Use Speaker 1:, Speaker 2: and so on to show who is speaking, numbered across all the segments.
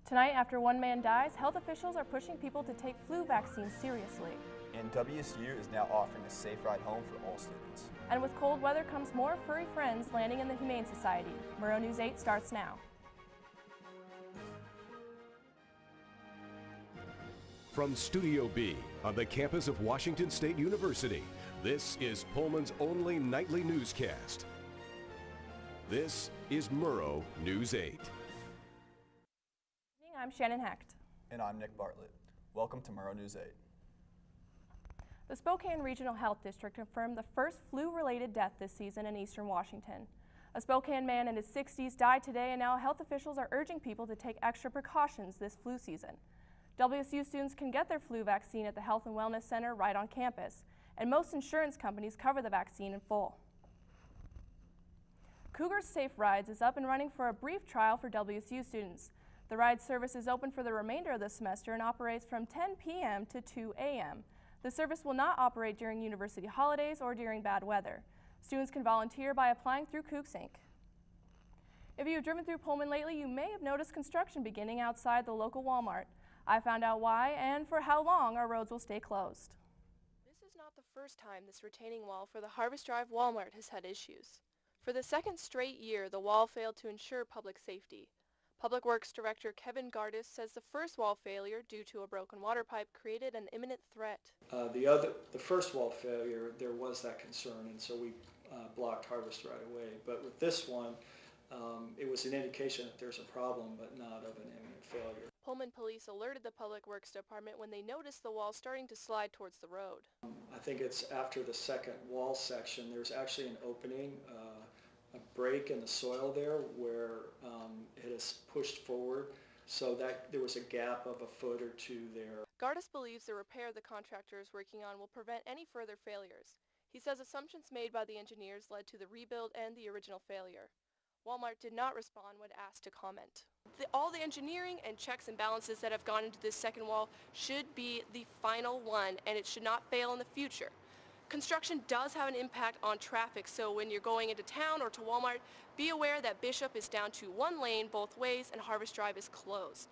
Speaker 1: Tonight, after one man dies, health officials are pushing people to take flu vaccines seriously.
Speaker 2: And WSU is now offering a safe ride home for all students.
Speaker 1: And with cold weather comes more furry friends landing in the Humane Society. Murrow News 8 starts now.
Speaker 3: From Studio B on the campus of Washington State University, this is Pullman's only nightly newscast. This is Murrow News 8.
Speaker 1: I'm Shannon Hecht.
Speaker 2: And I'm Nick Bartlett. Welcome to Murrow News 8.
Speaker 1: The Spokane Regional Health District confirmed the first flu-related death this season in eastern Washington. A Spokane man in his 60s died today, and now health officials are urging people to take extra precautions this flu season. WSU students can get their flu vaccine at the Health and Wellness Center right on campus, and most insurance companies cover the vaccine in full. Cougar Safe Rides is up and running for a brief trial for WSU students. The ride service is open for the remainder of the semester and operates from 10 p.m. to 2 a.m. The service will not operate during university holidays or during bad weather. Students can volunteer by applying through Cougs Inc. If you have driven through Pullman lately, you may have noticed construction beginning outside the local Walmart. I found out why and for how long our roads will stay closed. This is not the first time this retaining wall for the Harvest Drive Walmart has had issues. For the second straight year, the wall failed to ensure public safety. Public Works Director Kevin Gardis says the first wall failure due to a broken water pipe created an imminent threat.
Speaker 4: The first wall failure, there was that concern, and so we blocked Harvest right away. But with this one, it was an indication that there's a problem, but not of an imminent failure.
Speaker 1: Pullman police alerted the Public Works Department when they noticed the wall starting to slide towards the road.
Speaker 4: I think it's after the second wall section, there's actually an opening, a break in the soil there where it is pushed forward, so that there was a gap of a foot or two there.
Speaker 1: Gardis believes the repair the contractor is working on will prevent any further failures. He says assumptions made by the engineers led to the rebuild and the original failure. Walmart did not respond when asked to comment. All the engineering and checks and balances that have gone into this second wall should be the final one, and it should not fail in the future. Construction does have an impact on traffic, so when you're going into town or to Walmart, be aware that Bishop is down to one lane both ways and Harvest Drive is closed.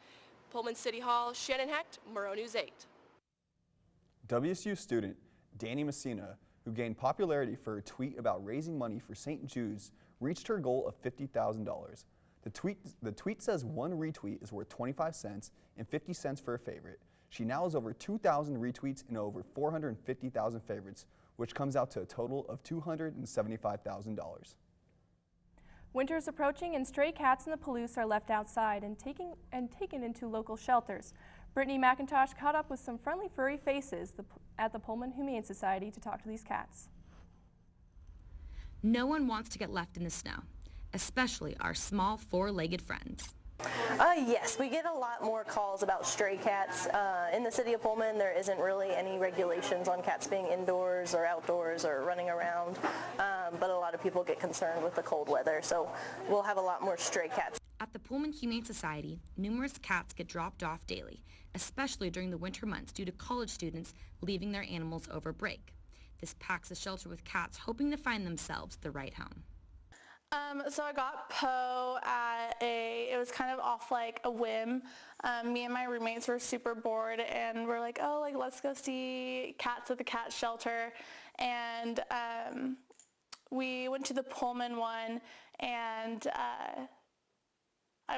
Speaker 1: Pullman City Hall, Shannon Hecht, Murrow News 8.
Speaker 2: WSU student Danny Messina, who gained popularity for her tweet about raising money for St. Jude's, reached her goal of $50,000. The tweet says one retweet is worth 25 cents and 50 cents for a favorite. She now has over 2,000 retweets and over 450,000 favorites, which comes out to a total of $275,000.
Speaker 1: Winter is approaching and stray cats in the Palouse are left outside and taken into local shelters. Brittany McIntosh caught up with some friendly furry faces at the Pullman Humane Society to talk to these cats.
Speaker 5: No one wants to get left in the snow, especially our small four-legged friends.
Speaker 6: Yes, we get a lot more calls about stray cats. In the city of Pullman, there isn't really any regulations on cats being indoors or outdoors or running around, but a lot of people get concerned with the cold weather, so we'll have a lot more stray cats.
Speaker 5: At the Pullman Humane Society, numerous cats get dropped off daily, especially during the winter months due to college students leaving their animals over break. This packs a shelter with cats hoping to find themselves the right home.
Speaker 7: So I got Poe it was kind of off like a whim. Me and my roommates were super bored and we're like, let's go see cats at the cat shelter. And we went to the Pullman one and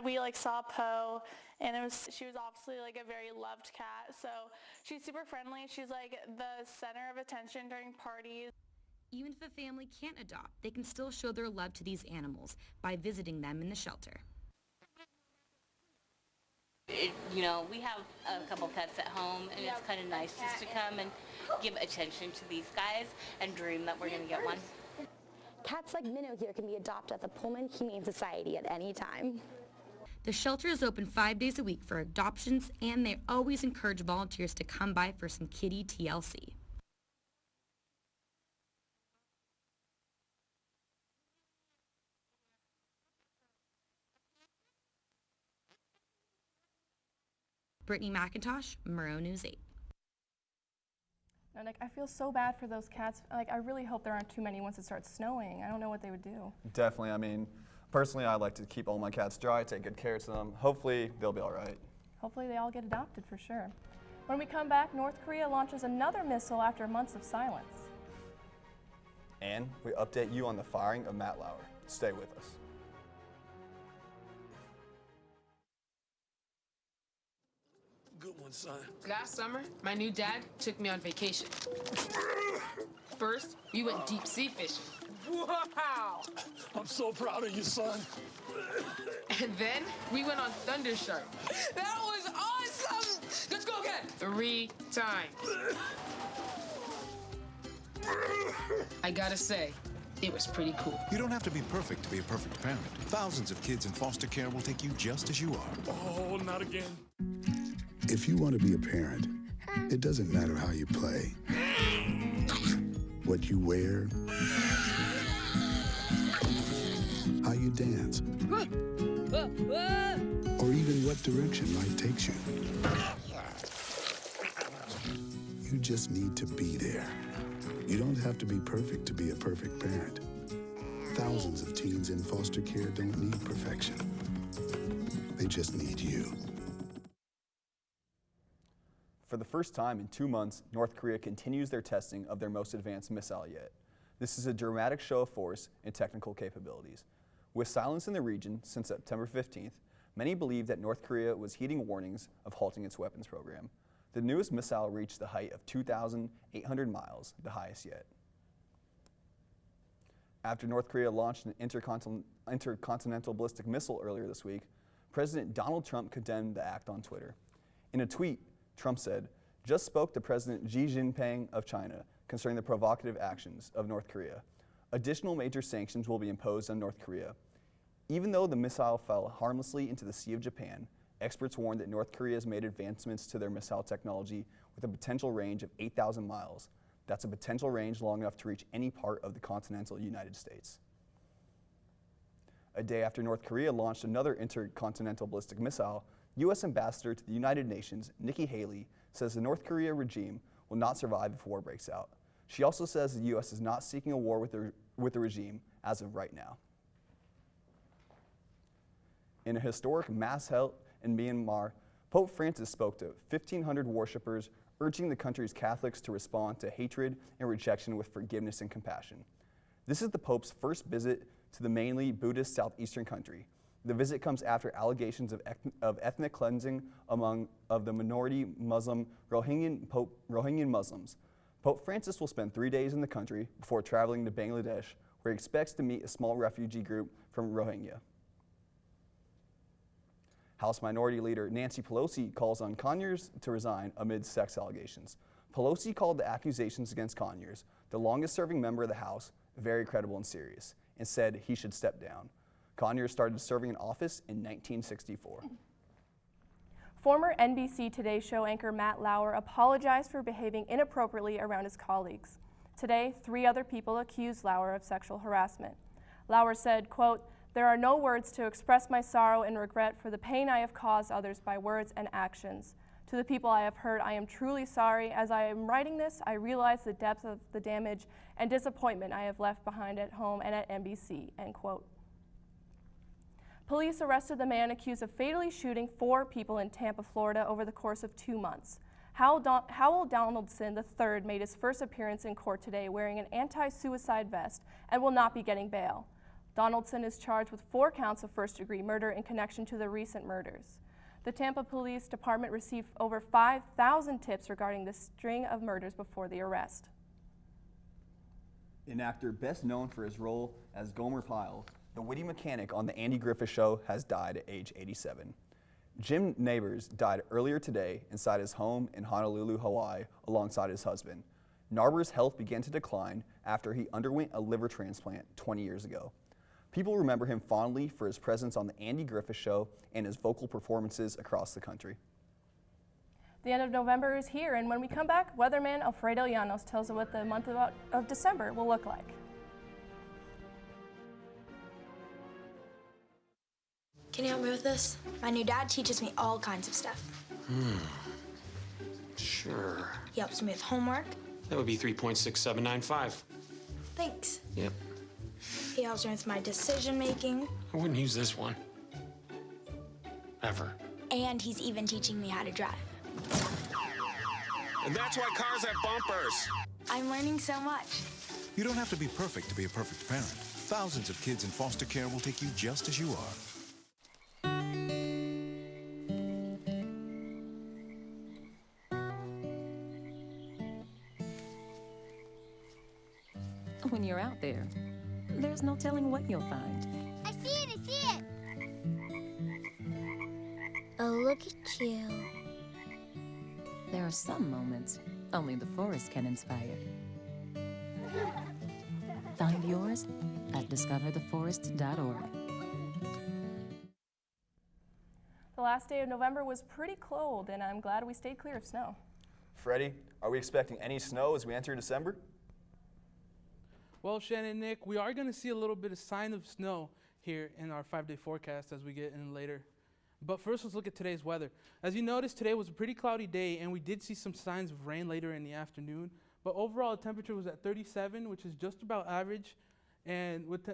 Speaker 7: we saw Poe, and she was obviously a very loved cat. So she's super friendly. She's the center of attention during parties.
Speaker 5: Even if a family can't adopt, they can still show their love to these animals by visiting them in the shelter.
Speaker 8: We have a couple pets at home, and it's kind of nice just to come and give attention to these guys and dream that we're going to get one.
Speaker 9: Cats like Minnow here can be adopted at the Pullman Humane Society at any time.
Speaker 5: The shelter is open 5 days a week for adoptions, and they always encourage volunteers to come by for some kitty TLC. Brittany McIntosh, Murrow News 8.
Speaker 1: And I feel so bad for those cats. I really hope there aren't too many once it starts snowing. I don't know what they would do.
Speaker 2: Definitely. I mean, personally, I like to keep all my cats dry, take good care of them. Hopefully, they'll be all right.
Speaker 1: Hopefully they all get adopted for sure. When we come back, North Korea launches another missile after months of silence.
Speaker 2: And we update you on the firing of Matt Lauer. Stay with us.
Speaker 10: Good one, son.
Speaker 11: Last summer, my new dad took me on vacation. First, we went deep sea fishing. Wow!
Speaker 10: I'm so proud of you, son.
Speaker 11: And then we went on Thunder Shark. That was awesome! Let's go again! 3 times. I gotta say, it was pretty cool.
Speaker 12: You don't have to be perfect to be a perfect parent. Thousands of kids in foster care will take you just as you are.
Speaker 10: Oh, not again.
Speaker 13: If you want to be a parent, it doesn't matter how you play, what you wear, how you dance, or even what direction life takes you. You just need to be there. You don't have to be perfect to be a perfect parent. Thousands of teens in foster care don't need perfection. They just need you.
Speaker 2: For the first time in 2 months, North Korea continues their testing of their most advanced missile yet. This is a dramatic show of force and technical capabilities. With silence in the region since September 15th, many believe that North Korea was heeding warnings of halting its weapons program. The newest missile reached the height of 2,800 miles, the highest yet. After North Korea launched an intercontinental ballistic missile earlier this week, President Donald Trump condemned the act on Twitter. In a tweet, Trump said, "Just spoke to President Xi Jinping of China concerning the provocative actions of North Korea. Additional major sanctions will be imposed on North Korea." Even though the missile fell harmlessly into the Sea of Japan, experts warned that North Korea has made advancements to their missile technology with a potential range of 8,000 miles. That's a potential range long enough to reach any part of the continental United States. A day after North Korea launched another intercontinental ballistic missile, U.S. Ambassador to the United Nations, Nikki Haley, says the North Korea regime will not survive if war breaks out. She also says the U.S. is not seeking a war with the regime as of right now. In a historic mass held in Myanmar, Pope Francis spoke to 1,500 worshippers, urging the country's Catholics to respond to hatred and rejection with forgiveness and compassion. This is the Pope's first visit to the mainly Buddhist southeastern country. The visit comes after allegations of ethnic cleansing of the minority Muslim Rohingya Muslims. Pope Francis will spend 3 days in the country before traveling to Bangladesh, where he expects to meet a small refugee group from Rohingya. House Minority Leader Nancy Pelosi calls on Conyers to resign amid sex allegations. Pelosi called the accusations against Conyers, the longest-serving member of the House, very credible and serious, and said he should step down. Conyers started serving in office in 1964.
Speaker 1: Former NBC Today Show anchor Matt Lauer apologized for behaving inappropriately around his colleagues. Today, 3 other people accused Lauer of sexual harassment. Lauer said, quote, "There are no words to express my sorrow and regret for the pain I have caused others by words and actions. To the people I have hurt, I am truly sorry. As I am writing this, I realize the depth of the damage and disappointment I have left behind at home and at NBC," end quote. Police arrested the man accused of fatally shooting 4 people in Tampa, Florida over the course of 2 months. Howell Donaldson III made his first appearance in court today wearing an anti-suicide vest and will not be getting bail. Donaldson is charged with 4 counts of first-degree murder in connection to the recent murders. The Tampa Police Department received over 5,000 tips regarding this string of murders before the arrest.
Speaker 2: An actor best known for his role as Gomer Pyle, the witty mechanic on The Andy Griffith Show, has died at age 87. Jim Neighbors died earlier today inside his home in Honolulu, Hawaii, alongside his husband. Neighbors' health began to decline after he underwent a liver transplant 20 years ago. People remember him fondly for his presence on The Andy Griffith Show and his vocal performances across the country.
Speaker 1: The end of November is here, and when we come back, weatherman Alfredo Llanos tells us what the month of December will look like.
Speaker 14: Can you help me with this? My new dad teaches me all kinds of stuff.
Speaker 15: Sure.
Speaker 14: He helps me with homework.
Speaker 15: That would be 3.6795.
Speaker 14: Thanks.
Speaker 15: Yep.
Speaker 14: He helps me with my decision making.
Speaker 15: I wouldn't use this one. Ever.
Speaker 14: And he's even teaching me how to drive.
Speaker 12: And that's why cars have bumpers.
Speaker 14: I'm learning so much.
Speaker 12: You don't have to be perfect to be a perfect parent. Thousands of kids in foster care will take you just as you are.
Speaker 16: When you're out there, there's no telling what you'll find.
Speaker 17: I see it, I see it! Oh, look at you.
Speaker 16: There are some moments only the forest can inspire. Find yours at discovertheforest.org.
Speaker 1: The last day of November was pretty cold, and I'm glad we stayed clear of snow.
Speaker 2: Freddie, are we expecting any snow as we enter December?
Speaker 18: Well, Shannon and Nick, we are going to see a little bit of sign of snow here in our 5-day forecast as we get in later. But first, let's look at today's weather. As you noticed, today was a pretty cloudy day, and we did see some signs of rain later in the afternoon. But overall, the temperature was at 37, which is just about average, and with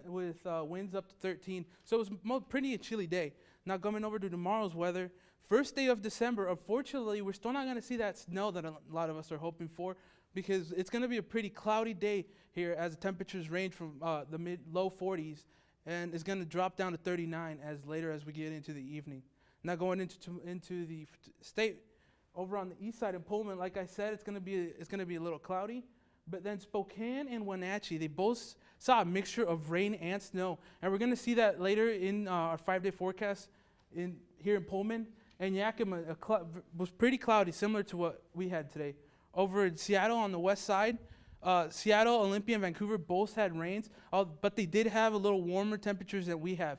Speaker 18: winds up to 13. So it was pretty a chilly day. Now going over to tomorrow's weather, first day of December, unfortunately, we're still not going to see that snow that a lot of us are hoping for, because it's going to be a pretty cloudy day here as the temperatures range from the low 40s, and it's going to drop down to 39 later as we get into the evening. Now going into the state over on the east side in Pullman, like I said, it's going to be a little cloudy, but then Spokane and Wenatchee, they both saw a mixture of rain and snow, and we're going to see that later in our 5-day forecast here in Pullman. And Yakima was pretty cloudy, similar to what we had today. Over in Seattle on the west side, Seattle, Olympia, and Vancouver both had rains, but they did have a little warmer temperatures than we have,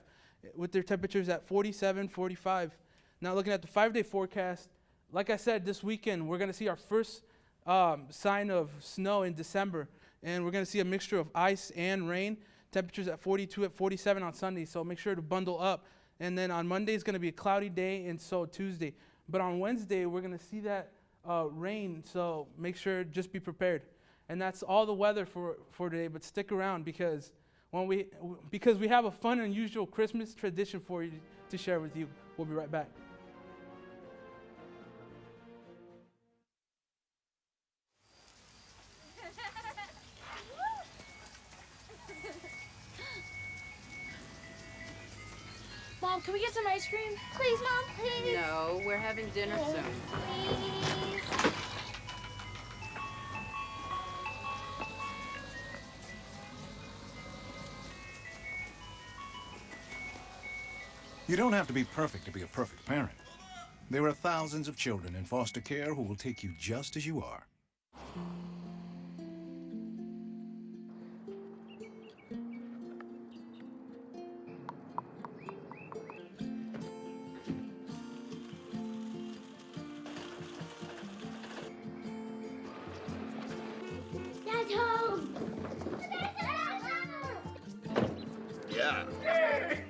Speaker 18: with their temperatures at 47, 45. Now looking at the 5-day forecast, like I said, this weekend we're going to see our first sign of snow in December, and we're going to see a mixture of ice and rain. Temperatures at 42 at 47 on Sunday, so make sure to bundle up. And then on Monday is going to be a cloudy day, and so Tuesday. But on Wednesday we're going to see that rain, so make sure just be prepared. And that's all the weather for today. But stick around because we have a fun and unusual Christmas tradition for you to share with you. We'll be right back.
Speaker 14: Mom, can we get some ice cream? Please, Mom, please.
Speaker 19: No, we're having dinner soon.
Speaker 17: Please.
Speaker 12: You don't have to be perfect to be a perfect parent. There are thousands of children in foster care who will take you just as you are.
Speaker 17: Dad's home.
Speaker 20: Yeah.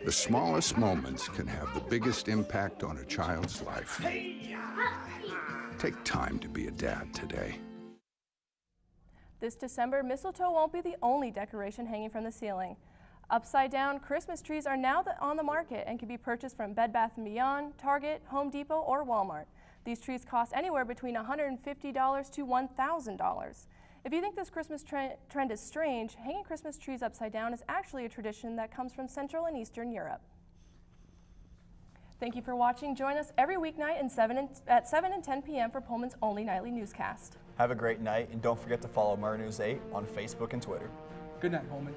Speaker 20: The smallest moments can have the biggest impact on a child's life. Take time to be a dad today.
Speaker 1: This December, mistletoe won't be the only decoration hanging from the ceiling. Upside-down Christmas trees are now on the market and can be purchased from Bed Bath & Beyond, Target, Home Depot, or Walmart. These trees cost anywhere between $150 to $1,000. If you think this Christmas trend is strange, hanging Christmas trees upside down is actually a tradition that comes from Central and Eastern Europe. Thank you for watching. Join us every weeknight at 7 and 10 p.m. for Pullman's only nightly newscast.
Speaker 2: Have a great night, and don't forget to follow Murrow News 8 on Facebook and Twitter.
Speaker 18: Good night, Pullman.